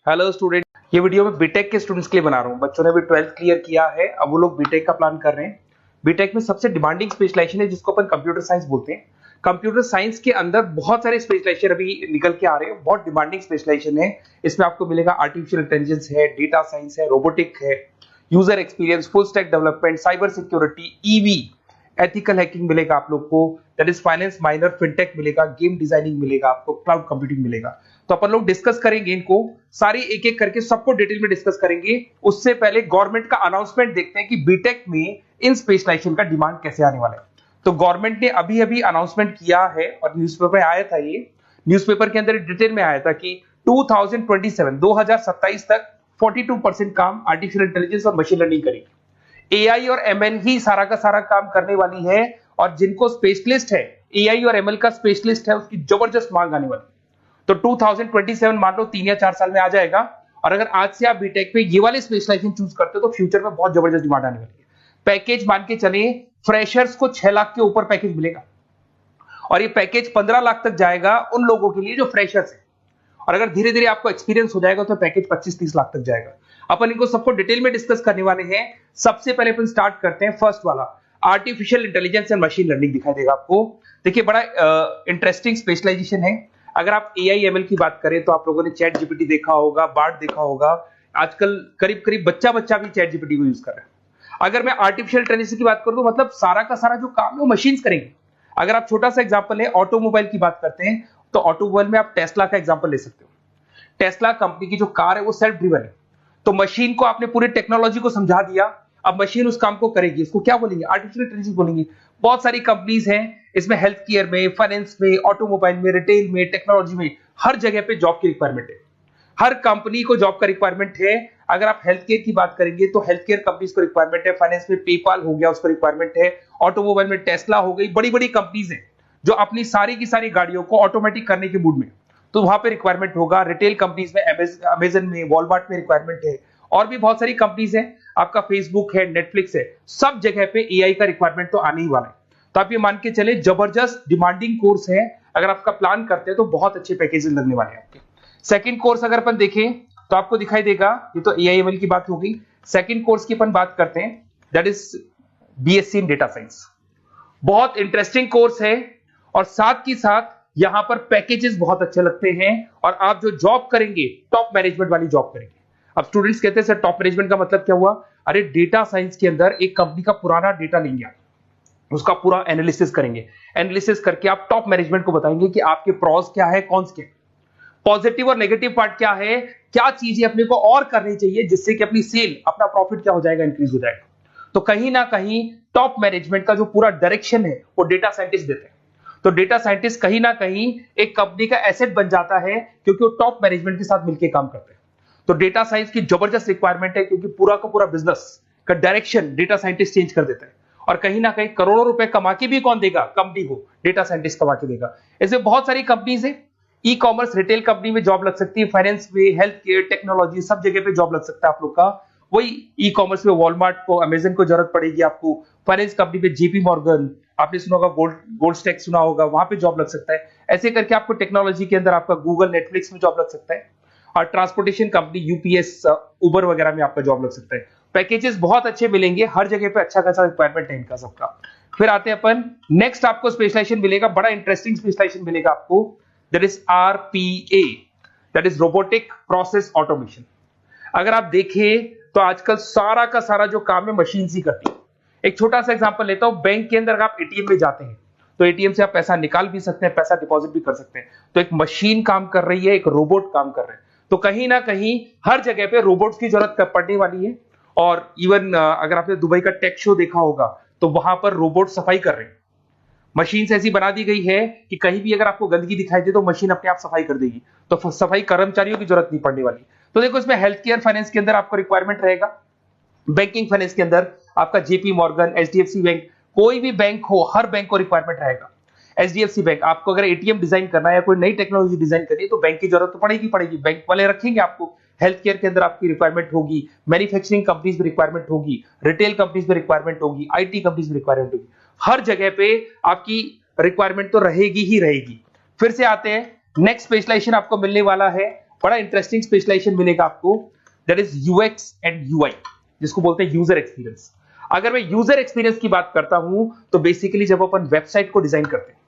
Hello student, ये video मैं BTech के स्टूडेंट्स के लिए बना रहा हूँ। बच्चों ने भी 12th क्लियर किया है, अब वो लोग बीटेक का प्लान कर रहे हैं। बीटेक में सबसे डिमांडिंग स्पेशलाइजेशन है जिसको अपन कंप्यूटर साइंस बोलते हैं। कंप्यूटर साइंस के अंदर बहुत सारे स्पेशलाइजेशन अभी निकल के आ रहे हैं, बहुत डिमांडिंग स्पेशलाइजेशन है। इसमें आपको मिलेगा आर्टिफिशियल इंटेलिजेंस है, डेटा साइंस है, रोबोटिक है, user experience, full stack development, cyber security, EV, ethical hacking मिलेगा आप लोग को, that is finance minor, fintech मिलेगा, गेम डिजाइनिंग मिलेगा आपको, क्लाउड कंप्यूटिंग मिलेगा। तो अपन लोग डिस्कस करेंगे इनको सारी एक एक करके, सबको डिटेल में डिस्कस करेंगे। उससे पहले गवर्नमेंट का अनाउंसमेंट देखते हैं कि बीटेक में इन स्पेशलाइजेशन का डिमांड कैसे आने वाला है। तो गवर्नमेंट ने अभी अभी अनाउंसमेंट किया है और न्यूज़पेपर में आया था, ये न्यूज़पेपर के अंदर डिटेल में आया था कि 2027 तक 42% काम आर्टिफिशियल इंटेलिजेंस और मशीन लर्निंग करेगी। एआई और एमएल ही सारा का सारा काम करने वाली है, और जिनको स्पेशलिस्ट है, एआई और एमएल का स्पेशलिस्ट है, उसकी जबरदस्त मांग आने वाली है। तो 2027 मान लो 3 या 4 साल में आ जाएगा। और अगर आज से आप बीटेक पे ये वाले स्पेशलाइजेशन चूज करते हो तो फ्यूचर में बहुत जबरदस्त डिमांड आने वाली है। पैकेज मान के चले, फ्रेशर्स को 6 लाख के ऊपर पैकेज मिलेगा, और ये पैकेज 15 लाख तक जाएगा उन लोगों के लिए जो फ्रेशर्स है। और अगर धीरे धीरे आपको एक्सपीरियंस हो जाएगा तो पैकेज 25-30 लाख तक जाएगा। अपन इनको सबको डिटेल में डिस्कस करने वाले हैं। सबसे पहले अपन स्टार्ट करते हैं फर्स्ट वाला, artificial intelligence and machine learning दिखाई देगा आपको। देखिए बड़ा इंटरेस्टिंग स्पेशलाइजेशन है। अगर आप एआई एमएल की बात करें तो आप लोगों ने चैट जीपीटी देखा होगा, बार्ड देखा होगा। आजकल करीब करीब बच्चा भी चैट जीपीटी को यूज कर रहा है। अगर मैं आर्टिफिशियल इंटेलिजेंस की बात करूं तो मतलब सारा का सारा जो काम है वो मशीन्स करेंगे। अगर आप छोटा सा एग्जांपल है, ऑटोमोबाइल की बात करते हैं तो ऑटोमोबाइल में आप टेस्ला का एग्जांपल ले सकते हो। टेस्ला कंपनी की जो कार है वो सेल्फ ड्रिवन है। तो मशीन को आपने पूरी टेक्नोलॉजी को समझा दिया, अब मशीन उस काम को करेगी। इसको क्या बोलेंगे? आर्टिफिशियल इंटेलिजेंस बोलेंगे। बहुत सारी कंपनीज हैं इसमें, हेल्थ केयर में, फाइनेंस में, ऑटोमोबाइल में, रिटेल में, टेक्नोलॉजी में, हर जगह पे जॉब की रिक्वायरमेंट है। हर कंपनी को जॉब का रिक्वायरमेंट है। अगर आप हेल्थ केयर की बात करेंगे तो हेल्थ केयर कंपनीज को रिक्वायरमेंट है, फाइनेंस में पेपाल हो गया उसको रिक्वायरमेंट है, ऑटोमोबाइल में टेस्ला हो गई, बड़ी बड़ी कंपनीज हैं जो अपनी सारी की सारी गाड़ियों को ऑटोमेटिक करने के मूड में, तो वहां पे रिक्वायरमेंट होगा। रिटेल कंपनीज में अमेजन में, वॉलमार्ट में रिक्वायरमेंट है, और भी बहुत सारी कंपनीज हैं, आपका फेसबुक है, नेटफ्लिक्स है, सब जगह पे एआई का रिक्वायरमेंट तो आने ही वाला है। तो आप ये मान के चले जबरदस्त डिमांडिंग कोर्स है। अगर आपका प्लान करते हैं तो बहुत अच्छे पैकेजेस लगने वाले हैं आपके। सेकंड कोर्स अगर अपन देखें तो आपको दिखाई देगा, ये तो एआई एमएल की बात हो गई। सेकंड कोर्स की अपन बात करते हैं, that is BSc in data science. बहुत इंटरेस्टिंग कोर्स है, और साथ ही साथ यहां पर पैकेजेस बहुत अच्छे लगते हैं, और आप जो जॉब करेंगे टॉप मैनेजमेंट वाली जॉब करेंगे। अब स्टूडेंट्स कहते हैं सर टॉप मैनेजमेंट का मतलब क्या हुआ? अरे डेटा साइंस के अंदर एक कंपनी का पुराना डेटा लेंगे, आप उसका पूरा एनालिसिस करेंगे। एनालिसिस करके आप टॉप मैनेजमेंट को बताएंगे कि आपके प्रॉस क्या है, कौन से पॉजिटिव और नेगेटिव पार्ट क्या है, क्या चीजें अपने को और करनी चाहिए जिससे कि अपनी सेल, अपना प्रॉफिट क्या हो जाएगा, इंक्रीज हो जाएगा। तो कहीं ना कहीं टॉप मैनेजमेंट का जो पूरा डायरेक्शन है वो डेटा साइंटिस्ट देते हैं। तो डेटा साइंटिस्ट कहीं ना कहीं एक कंपनी का एसेट बन जाता है, क्योंकि वो टॉप मैनेजमेंट के साथ मिलकर काम करते हैं। तो डेटा साइंस की जबरदस्त रिक्वायरमेंट है, क्योंकि पूरा का पूरा बिजनेस का डायरेक्शन डेटा साइंटिस्ट चेंज कर देता है। और कहीं ना कहीं करोड़ों रुपए कमा के भी कौन देगा? कंपनी को डेटा साइंटिस्ट कमा के देगा। ऐसे बहुत सारी कंपनीज है, ई कॉमर्स, रिटेल कंपनी में जॉब लग सकती है, फाइनेंस में, हेल्थ केयर, टेक्नोलॉजी, सब जगह पे जॉब लग सकता है आप लोग का। वही ई कॉमर्स में वॉलमार्ट को, अमेजन को जरूरत पड़ेगी आपको। फाइनेंस कंपनी में जेपी मॉर्गन, आपने सुना होगा, गोल्ड स्टैक सुना होगा, वहां पे जॉब लग सकता है। ऐसे करके आपको टेक्नोलॉजी के अंदर आपका गूगल, नेटफ्लिक्स में जॉब लग सकता है। और ट्रांसपोर्टेशन कंपनी यूपीएस, उबर वगैरह में आपका जॉब लग सकता है। पैकेजेस बहुत अच्छे मिलेंगे, हर जगह पे अच्छा खासा रिक्वायरमेंट है इनका सबका। फिर आते हैं अपन नेक्स्ट, आपको स्पेशलाइजेशन मिलेगा, बड़ा इंटरेस्टिंग स्पेशलाइजेशन मिलेगा आपको, that is RPA, that is robotic process automation. अगर आप देखें तो आजकल सारा का सारा जो काम है मशीन ही करती है। एक छोटा सा एग्जांपल लेता हूं, बैंक के अंदर अगर आप एटीएम में जाते हैं तो एटीएम से आप पैसा निकाल भी सकते हैं, पैसा डिपॉजिट भी कर सकते हैं। तो एक मशीन काम कर रही है, एक रोबोट काम कर रहे हैं। तो कहीं ना कहीं हर जगह पे रोबोट्स की जरूरत पड़ने वाली है। और इवन अगर आपने दुबई का टेक शो देखा होगा तो वहां पर रोबोट सफाई कर रहे हैं। मशीन ऐसी बना दी गई है कि कहीं भी अगर आपको गंदगी दिखाई दे तो मशीन अपने आप सफाई कर देगी, तो सफाई कर्मचारियों की जरूरत नहीं पड़ने वाली। तो देखो इसमें हेल्थ केयर, फाइनेंस के अंदर आपको रिक्वायरमेंट रहेगा। बैंकिंग फाइनेंस के अंदर आपका जेपी मॉर्गन, एचडीएफसी बैंक, कोई भी बैंक हो, हर बैंक को रिक्वायरमेंट रहेगा। एचडीएफसी बैंक, आपको अगर एटीएम डिजाइन करना है या कोई नई टेक्नोलॉजी डिजाइन करनी है तो बैंक की जरूरत तो पड़ेगी, बैंक वाले रखेंगे आपको। हेल्थ केयर के अंदर आपकी रिक्वायरमेंट होगी, मैन्युफैक्चरिंग कंपनीज में रिक्वायरमेंट होगी, रिटेल कंपनीज में रिक्वायरमेंट होगी, आईटी कंपनीज में रिक्वायरमेंट होगी। हर जगह पे आपकी रिक्वायरमेंट तो रहेगी ही रहेगी। फिर से आते हैं, नेक्स्ट स्पेशलाइजेशन आपको मिलने वाला है बड़ा इंटरेस्टिंग स्पेशलाइजेशन मिलेगा आपको, that is UX and UI, जिसको बोलते हैं यूजर एक्सपीरियंस। अगर मैं यूजर एक्सपीरियंस की बात करता हूं तो बेसिकली जब अपन वेबसाइट को डिजाइन करते हैं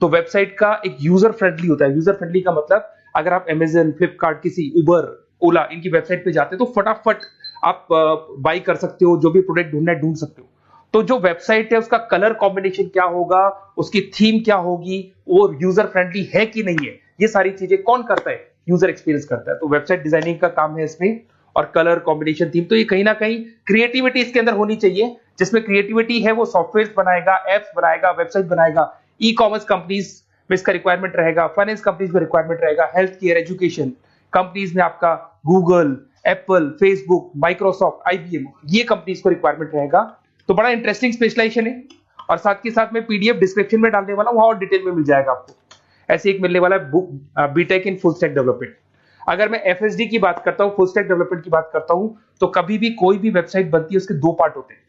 तो वेबसाइट का एक यूजर फ्रेंडली होता है। यूजर फ्रेंडली का मतलब अगर आप अमेजन, फ्लिपकार्ट, किसी उबर, ओला इनकी वेबसाइट पे जाते हैं तो फटाफट आप बाई कर सकते हो, जो भी प्रोडक्ट ढूंढना है ढूंढ सकते हो। तो जो वेबसाइट है उसका कलर कॉम्बिनेशन क्या होगा, उसकी थीम क्या होगी, वो यूजर फ्रेंडली है कि नहीं है, ये सारी चीजें कौन करता है, यूजर एक्सपीरियंस करता है। तो वेबसाइट डिजाइनिंग का काम है इसमें, और कलर कॉम्बिनेशन, थीम, तो ये कहीं ना कहीं क्रिएटिविटी इसके अंदर होनी चाहिए। जिसमें क्रिएटिविटी है वो सॉफ्टवेयर बनाएगा, एप्स बनाएगा, वेबसाइट बनाएगा। ई कॉमर्स कंपनीज में इसका रिक्वायरमेंट रहेगा, फाइनेंस कंपनीज में रिक्वायरमेंट रहेगा, हेल्थ केयर, एजुकेशन कंपनीज में आपका Google, Apple, Facebook, Microsoft, IBM, ये कंपनीज को रिक्वायरमेंट रहेगा। तो बड़ा इंटरेस्टिंग स्पेशलाइजेशन है, और साथ के साथ में पीडीएफ डिस्क्रिप्शन में डालने वाला हूं, वहां और डिटेल में मिल जाएगा आपको। ऐसे एक मिलने वाला है book, B Tech in full stack development. अगर मैं एफएसडी की बात करता हूं, फुल स्टैक डेवलपमेंट की बात करता हूं, तो कभी भी कोई भी वेबसाइट बनती है उसके दो पार्ट होते हैं,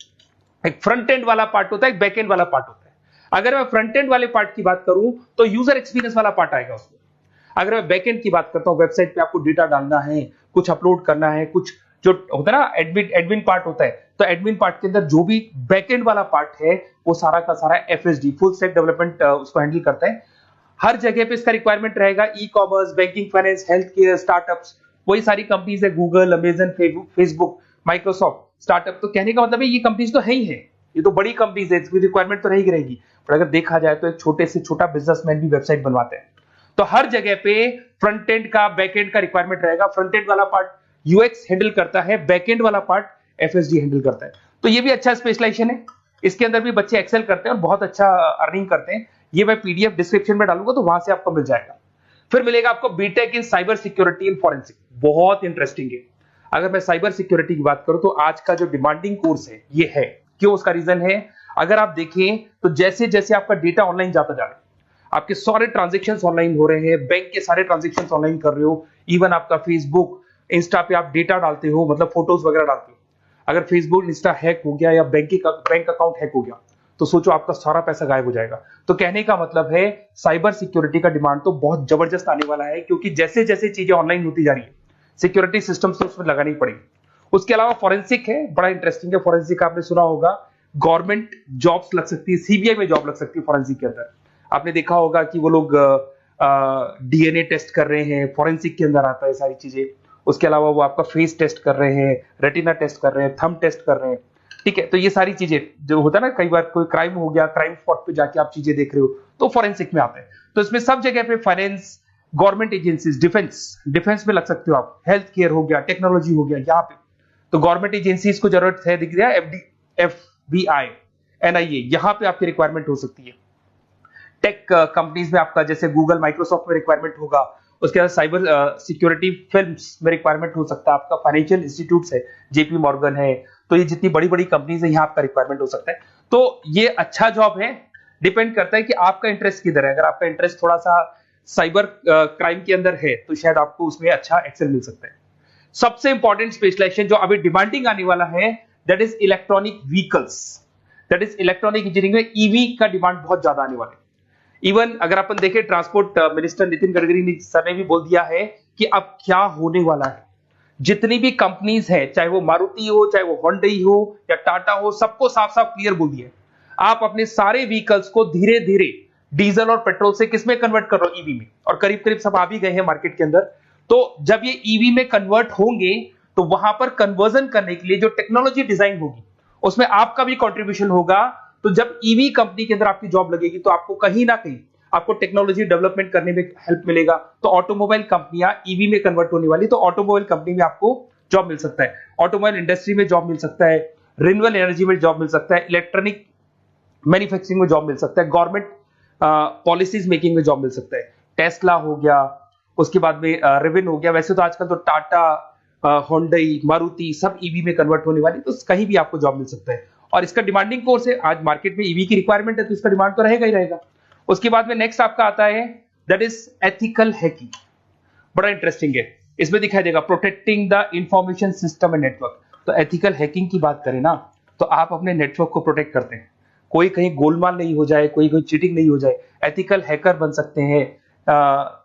एक फ्रंट एंड वाला पार्ट होता है, एक बैक एंड वाला पार्ट होता है। अगर मैं फ्रंट एंड वाले पार्ट की बात करूं तो यूजर एक्सपीरियंस वाला पार्ट आएगा उसमें। अगर मैं बैक एंड की बात करता हूं, वेबसाइट पे आपको डेटा डालना है, कुछ अपलोड करना है, कुछ जो होता है ना एडमिन पार्ट होता है, तो एडमिन पार्ट के अंदर जो भी बैक एंड वाला पार्ट है वो सारा का सारा एफएसडी, फुल स्टैक डेवलपमेंट, उसको हैंडल करता है। हर जगह पे इसका रिक्वायरमेंट रहेगा। E commerce, banking, finance, health care, startups, वही सारी कंपनीज है, Google, Amazon, Facebook, Microsoft, startup. तो कहने का मतलब है ये कंपनीज तो है ही है, ये तो बड़ी कंपनीज है, इसकी रिक्वायरमेंट तो रहेगी। पर अगर देखा जाए तो एक छोटे से छोटा बिजनेसमैन भी वेबसाइट बनवाते हैं। तो हर जगह पे फ्रंट एंड का, बैक एंड का रिक्वायरमेंट रहेगा। फ्रंट एंड वाला पार्ट यूएक्स हैंडल करता है, बैक एंड वाला पार्ट एफएसडी हैंडल करता है। तो ये भी अच्छा स्पेशलाइजेशन है, इसके अंदर भी बच्चे एक्सेल करते हैं और बहुत अच्छा अर्निंग करते हैं। ये मैं पीडीएफ डिस्क्रिप्शन में डालूंगा तो वहां से आपको मिल जाएगा। फिर मिलेगा आपको B Tech in cyber security and forensic, बहुत इंटरेस्टिंग है। अगर मैं साइबर सिक्योरिटी की बात करूं तो आज का जो डिमांडिंग कोर्स है ये है। क्यों? उसका रीजन है, अगर आप देखें तो जैसे जैसे आपका डेटा ऑनलाइन जाता जा रहा है, आपके सारे ट्रांजेक्शन ऑनलाइन हो रहे हैं, बैंक के सारे ट्रांजेक्शन ऑनलाइन कर रहे हो, इवन आपका फेसबुक, इंस्टा पे आप डेटा डालते हो, मतलब फोटोज वगैरह डालते हो। अगर फेसबुक, इंस्टा हैक हो गया या बैंक अकाउंट हैक हो गया तो सोचो आपका सारा पैसा गायब हो जाएगा। तो कहने का मतलब है साइबर सिक्योरिटी का डिमांड तो बहुत जबरदस्त आने वाला है, क्योंकि जैसे जैसे चीजें ऑनलाइन होती जा रही है सिक्योरिटी सिस्टम्स तो उसमें लगानी पड़ेगी। उसके अलावा फॉरेंसिक है, बड़ा इंटरेस्टिंग है। फॉरेंसिक आपने सुना होगा, गवर्नमेंट जॉब्स लग सकती है, सीबीआई में जॉब लग सकती है फॉरेंसिक के अंदर। आपने देखा होगा कि वो लोग डीएनए टेस्ट कर रहे हैं, फॉरेंसिक के अंदर आता है सारी चीजें। उसके अलावा वो आपका फेस टेस्ट कर रहे हैं, रेटिना टेस्ट कर रहे हैं, थंब टेस्ट कर रहे हैं, ठीक है। तो ये सारी चीजें जो होता है ना, कई बार कोई क्राइम हो गया, क्राइम स्पॉट पे जाके आप चीजें देख रहे हो तो फॉरेंसिक में आते हैं। तो इसमें सब जगह पे फाइनेंस, गवर्नमेंट एजेंसीज, डिफेंस में लग सकते हो आप, हेल्थ केयर हो गया, टेक्नोलॉजी हो गया, यहाँ पे तो गवर्नमेंट एजेंसीज को जरूरत है, दिख रहा है, एफबीआई, एनआईए, यहाँ पे आपकी रिक्वायरमेंट हो सकती है। टेक कंपनीज में आपका जैसे गूगल, माइक्रोसॉफ्ट में रिक्वायरमेंट होगा। उसके बाद साइबर सिक्योरिटी फिल्म्स में रिक्वायरमेंट हो सकता है आपका, फाइनेंशियल इंस्टीट्यूट्स है, जेपी मॉर्गन है, तो ये जितनी बड़ी बड़ी कंपनीज है यहाँ आपका रिक्वायरमेंट हो सकता है। तो ये अच्छा जॉब है, डिपेंड करता है कि आपका इंटरेस्ट किधर है। अगर आपका इंटरेस्ट थोड़ा सा साइबर क्राइम के अंदर है तो शायद आपको उसमें अच्छा एक्सेल मिल सकता है। सबसे इंपॉर्टेंट स्पेशलाइजेशन जो अभी डिमांडिंग आने वाला है, that is electronic vehicles, that is electronic engineering में ईवी का डिमांड बहुत ज्यादा आने वाला है। इवन अगर अपन देखें, transport minister Nitin Gadkari sir ने भी बोल दिया है कि अब क्या होने वाला है, जितनी भी कंपनीज है, चाहे वो मारुति हो, चाहे वो होंडई हो या टाटा हो, सबको साफ साफ क्लियर बोल दिया है, आप अपने सारे व्हीकल्स को धीरे धीरे डीजल और पेट्रोल से किसमें कन्वर्ट कर रहे हो, ईवी में। और करीब करीब सब आ भी गए हैं मार्केट के अंदर। तो जब ये ईवी में कन्वर्ट होंगे तो वहां पर कन्वर्जन करने के लिए जो टेक्नोलॉजी डिजाइन होगी उसमें आपका भी कंट्रीब्यूशन होगा। तो जब ईवी कंपनी के अंदर आपकी जॉब लगेगी तो आपको कहीं ना कहीं आपको टेक्नोलॉजी डेवलपमेंट करने में हेल्प मिलेगा। तो ऑटोमोबाइल कंपनियां ईवी में कन्वर्ट होने वाली, तो ऑटोमोबाइल कंपनी में आपको जॉब मिल सकता है, ऑटोमोबाइल इंडस्ट्री में जॉब मिल सकता है, रिन्यूएबल एनर्जी में जॉब मिल सकता है, इलेक्ट्रॉनिक मैन्युफैक्चरिंग में जॉब मिल सकता है, गवर्नमेंट पॉलिसीज मेकिंग में जॉब मिल सकता है, टेस्ला हो गया, उसके बाद में रिविन हो गया। वैसे तो आजकल तो टाटा, होंडई, मारुति सब ईवी में कन्वर्ट होने वाली, तो कहीं भी आपको जॉब मिल सकता है। और इसका डिमांडिंग कोर्स है, आज मार्केट में ईवी की रिक्वायरमेंट है तो इसका डिमांड तो रहेगा ही रहेगा। उसके बाद में नेक्स्ट आपका आता है, दैट इज एथिकल हैकिंग, बड़ा इंटरेस्टिंग है। इसमें दिखाई देगा protecting the information system and network. तो एथिकल हैकिंग की बात करें ना, तो आप अपने नेटवर्क को प्रोटेक्ट करते हैं, कोई कहीं गोलमाल नहीं हो जाए, कोई चीटिंग नहीं हो जाए। एथिकल हैकर बन सकते हैं,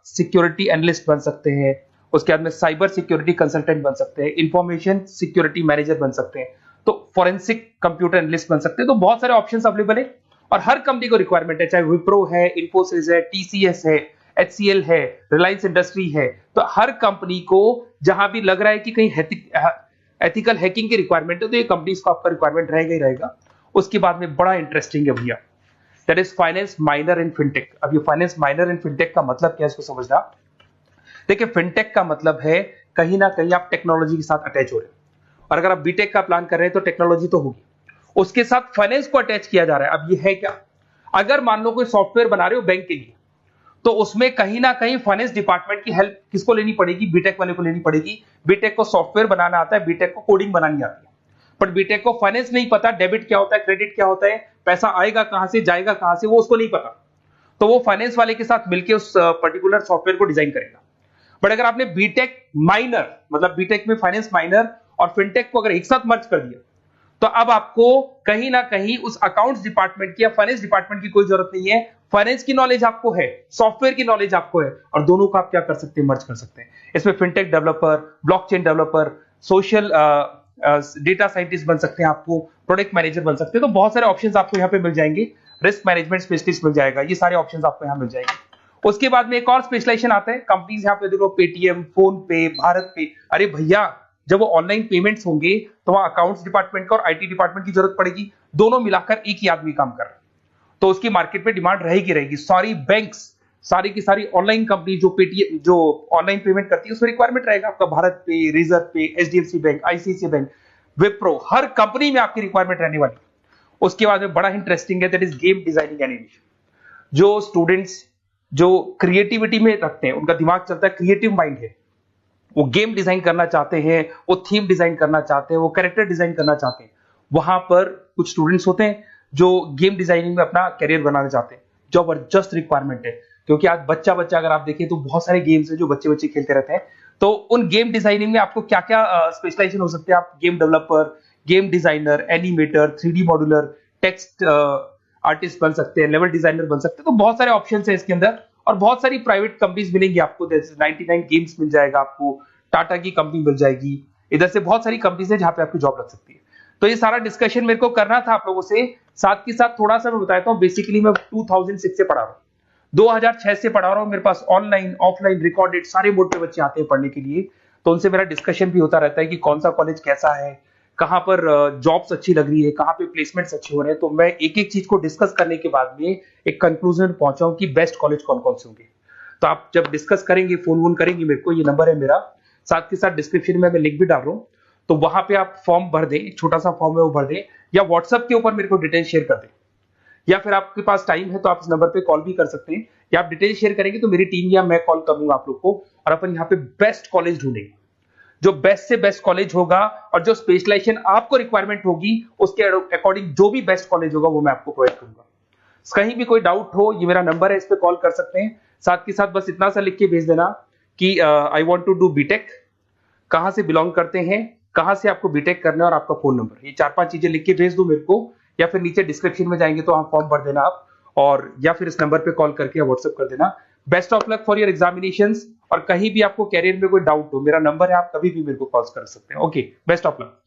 सिक्योरिटी एनालिस्ट बन सकते हैं, उसके बाद में साइबर सिक्योरिटी कंसल्टेंट बन सकते हैं, इंफॉर्मेशन सिक्योरिटी मैनेजर बन सकते हैं, तो फॉरेंसिक कंप्यूटर एनालिस्ट बन सकते हैं। तो बहुत सारे ऑप्शंस अवेलेबल है और हर कंपनी को रिक्वायरमेंट है, चाहे विप्रो है, इन्फोसिस है, टीसीएस है, एचसीएल है, रिलायंस इंडस्ट्री है। तो हर कंपनी को जहां भी लग रहा है कि कहीं एथिकल हैकिंग की रिक्वायरमेंट है तो ये कंपनीज को आपका रिक्वायरमेंट रहेगा ही रहेगा। उसके बाद में बड़ा इंटरेस्टिंग है भैया, that is finance minor in fintech. अब ये फाइनेंस माइनर इन फिनटेक का मतलब क्या है इसको समझना। देखिए फिनटेक का मतलब है कहीं ना कहीं आप टेक्नोलॉजी के साथ अटैच हो रहे हैं, और अगर आप बीटेक का प्लान कर रहे हैं तो टेक्नोलॉजी तो होगी, उसके साथ फाइनेंस को अटैच किया जा रहा है। अब ये है क्या, अगर मान लो कोई सॉफ्टवेयर बना रहे हो बैंक के लिए, तो उसमें कहीं ना कहीं फाइनेंस डिपार्टमेंट की हेल्प किसको लेनी पड़ेगी, बीटेक वाले को लेनी पड़ेगी। बीटेक को सॉफ्टवेयर बनाना आता है, बीटेक को कोडिंग बनानी आती है, बट बीटेक को फाइनेंस नहीं पता, डेबिट क्या होता है, क्रेडिट क्या होता है, पैसा आएगा कहां से, जाएगा कहां से, वो उसको नहीं पता। तो वो फाइनेंस वाले के साथ मिलकर उस पर्टिकुलर सॉफ्टवेयर को डिजाइन करेगा। बट अगर आपने बीटेक माइनर, मतलब बीटेक में फाइनेंस माइनर और फिनटेक को अगर एक साथ मर्ज कर दिया, तो अब आपको कहीं ना कहीं उस अकाउंट्स डिपार्टमेंट की या फाइनेंस डिपार्टमेंट की कोई जरूरत नहीं है। फाइनेंस की नॉलेज आपको है, सॉफ्टवेयर की नॉलेज आपको है, और दोनों को आप क्या कर सकते हैं, मर्ज कर सकते हैं। इसमें fintech developer, blockchain developer, social data scientist बन सकते हैं, आपको प्रोडक्ट मैनेजर बन सकते हैं। तो बहुत सारे ऑप्शंस आपको यहाँ पे मिल जाएंगे, रिस्क मैनेजमेंट स्पेशलिस्ट मिल जाएगा, ये सारे ऑप्शंस आपको यहाँ मिल जाएंगे। उसके बाद में एक और स्पेशलाइजेशन आता है, कंपनीज यहाँ पे देखो पेटीएम, फोन पे, भारत पे। अरे भैया जब वो ऑनलाइन पेमेंट्स होंगे तो वहां अकाउंट्स डिपार्टमेंट का और आईटी डिपार्टमेंट की जरूरत पड़ेगी, दोनों मिलाकर एक ही आदमी काम कर रहा है, तो उसकी मार्केट में डिमांड रहेगी रहेगी। सारी बैंक्स, सारी की सारी ऑनलाइन कंपनी जो पेटीएम, जो ऑनलाइन पेमेंट करती है, उसमें रिक्वायरमेंट रहेगा आपका Bharat pay, reserve pay, HDFC bank, ICICI bank, Wipro, हर कंपनी में आपकी रिक्वायरमेंट रहने वाली है। उसके बाद में बड़ा इंटरेस्टिंग है, that is game designing animation. जो स्टूडेंट्स जो क्रिएटिविटी में रखते हैं, उनका दिमाग चलता है, क्रिएटिव माइंड है, वो गेम डिजाइन करना चाहते हैं, वो थीम डिजाइन करना चाहते हैं, वो कैरेक्टर डिजाइन करना चाहते हैं, वहां पर कुछ स्टूडेंट्स होते हैं जो गेम डिजाइनिंग में अपना करियर बनाना चाहते हैं। जबरदस्त रिक्वायरमेंट है, क्योंकि आज बच्चा बच्चा अगर आप देखें तो बहुत सारे गेम्स हैं जो बच्चे बच्चे खेलते रहते हैं। तो उन गेम डिजाइनिंग में आपको क्या क्या स्पेशलाइजेशन हो सकते हैं, आप game developer, game designer, animator, 3D modular, text artist बन सकते हैं, लेवल डिजाइनर बन सकते हैं। तो बहुत सारे ऑप्शन है इसके अंदर, और बहुत सारी प्राइवेट कंपनीज मिलेंगी आपको, जैसे 99 गेम्स मिल जाएगा आपको, टाटा की कंपनी मिल जाएगी, इधर से बहुत सारी कंपनीज है जहां पे आपकी जॉब लग सकती है। तो ये सारा डिस्कशन मेरे को करना था आप लोगों से, साथ के साथ थोड़ा सा मैं बताता हूँ। बेसिकली मैं 2006 से पढ़ा रहा हूँ, 2006 से पढ़ा रहा हूँ, मेरे पास ऑनलाइन ऑफलाइन रिकॉर्डेड सारे बोर्ड पे बच्चे आते हैं पढ़ने के लिए, तो उनसे मेरा डिस्कशन भी होता रहता है कि कौन सा कॉलेज कैसा है, कहां पर जॉब्स अच्छी लग रही है, कहां पे प्लेसमेंट्स अच्छे हो रहे हैं। तो मैं एक एक चीज को डिस्कस करने के बाद में एक कंक्लूजन पहुंचा हूं कि बेस्ट कॉलेज कौन कौन से होंगे। तो आप जब डिस्कस करेंगे, फोन वोन करेंगे मेरे को, ये नंबर है मेरा, साथ के साथ डिस्क्रिप्शन में मैं लिंक भी डाल रहा हूँ, तो वहां पे आप फॉर्म भर दें, एक छोटा सा फॉर्म है वो भर दें, या व्हाट्सएप के ऊपर मेरे को डिटेल शेयर कर दें, या फिर आपके पास टाइम है तो आप इस नंबर पे कॉल भी कर सकते हैं, या आप डिटेल शेयर करेंगे तो मेरी टीम या मैं कॉल करूंगा आप लोग को, और अपन यहाँ पे बेस्ट कॉलेज ढूंढेंगे, जो बेस्ट से बेस्ट कॉलेज होगा और जो स्पेशलाइजेशन आपको रिक्वायरमेंट होगी उसके अकॉर्डिंग जो भी बेस्ट कॉलेज होगा वो मैं आपको प्रोवाइड करूंगा। कहीं भी कोई डाउट हो, ये मेरा नंबर है, इस पे कॉल कर सकते हैं। साथ के साथ बस इतना सा लिख के भेज देना कि I want to do B Tech, कहां से बिलोंग करते हैं, कहां से आपको बीटेक करना है, और आपका फोन नंबर, ये 4-5 चीजें लिख के भेज दो मेरे को, या फिर नीचे डिस्क्रिप्शन में जाएंगे तो आप फॉर्म भर देना आप, और या फिर इस नंबर पे कॉल करके या व्हाट्सएप कर देना। Best of luck for your examinations, और कहीं भी आपको कैरियर में कोई डाउट हो, मेरा नंबर है, आप कभी भी मेरे को कॉल कर सकते हैं। Okay, best of luck.